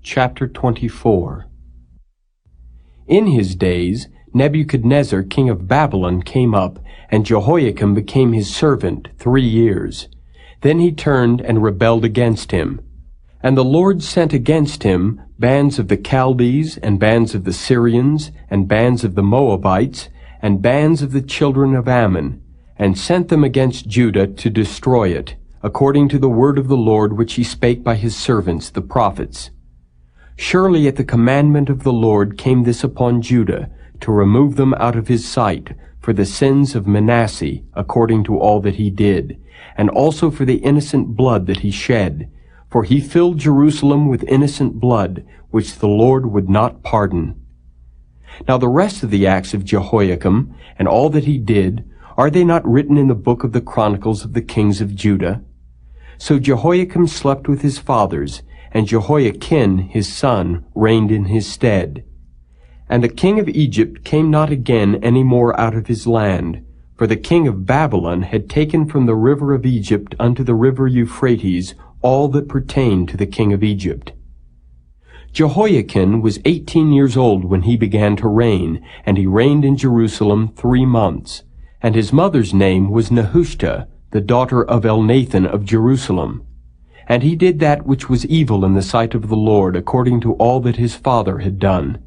Chapter 24. In his days Nebuchadnezzar king of Babylon came up, and Jehoiakim became his servant 3 years. Then he turned and rebelled against him. And the Lord sent against him bands of the Chaldees, and bands of the Syrians, and bands of the Moabites, and bands of the children of Ammon, and sent them against Judah to destroy it, according to the word of the Lord which he spake by his servants the prophets. Surely at the commandment of the Lord came this upon Judah, to remove them out of his sight, for the sins of Manasseh, according to all that he did, and also for the innocent blood that he shed. For he filled Jerusalem with innocent blood, which the Lord would not pardon. Now the rest of the acts of Jehoiakim, and all that he did, are they not written in the book of the Chronicles of the kings of Judah? So Jehoiakim slept with his fathers, and Jehoiachin his son reigned in his stead. And the king of Egypt came not again any more out of his land, for the king of Babylon had taken from the river of Egypt unto the river Euphrates all that pertained to the king of Egypt. Jehoiachin was 18 years old when he began to reign, and he reigned in Jerusalem 3 months. And his mother's name was Nehushta, the daughter of Elnathan of Jerusalem. And he did that which was evil in the sight of the Lord, according to all that his father had done.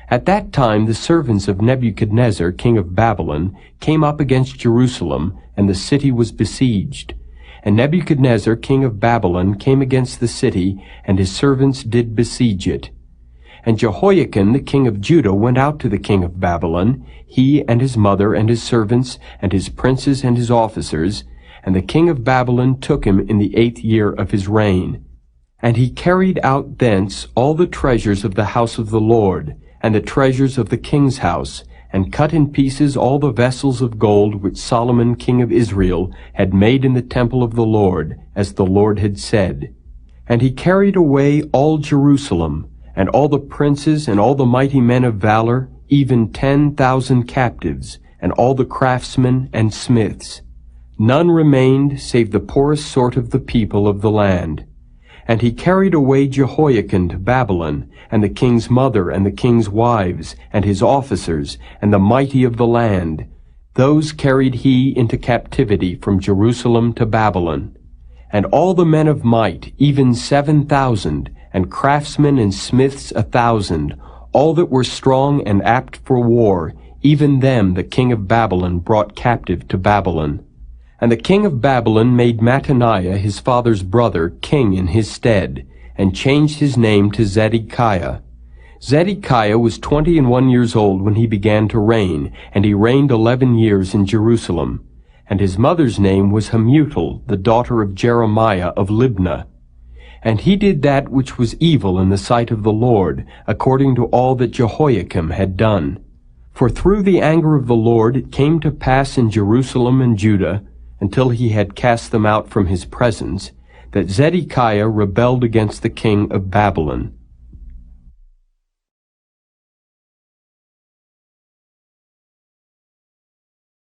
At that time the servants of Nebuchadnezzar king of Babylon came up against Jerusalem, and the city was besieged. And Nebuchadnezzar king of Babylon came against the city, and his servants did besiege it. And Jehoiakim the king of Judah went out to the king of Babylon, he and his mother and his servants, and his princes and his officers, and the king of Babylon took him in the 8th year of his reign. And he carried out thence all the treasures of the house of the Lord, and the treasures of the king's house, and cut in pieces all the vessels of gold which Solomon king of Israel had made in the temple of the Lord, as the Lord had said. And he carried away all Jerusalem, and all the princes and all the mighty men of valor, even 10,000 captives, and all the craftsmen and smiths. None remained save the poorest sort of the people of the land. And he carried away Jehoiachin to Babylon, and the king's mother, and the king's wives, and his officers, and the mighty of the land. Those carried he into captivity from Jerusalem to Babylon. And all the men of might, even 7,000, and craftsmen and smiths 1,000, all that were strong and apt for war, even them the king of Babylon brought captive to Babylon. And the king of Babylon made Mattaniah his father's brother king in his stead, and changed his name to Zedekiah. Zedekiah was 21 years old when he began to reign, and he reigned 11 years in Jerusalem. And his mother's name was Hamutal, the daughter of Jeremiah of Libnah. And he did that which was evil in the sight of the Lord, according to all that Jehoiakim had done. For through the anger of the Lord it came to pass in Jerusalem and Judah, until he had cast them out from his presence, that Zedekiah rebelled against the king of Babylon.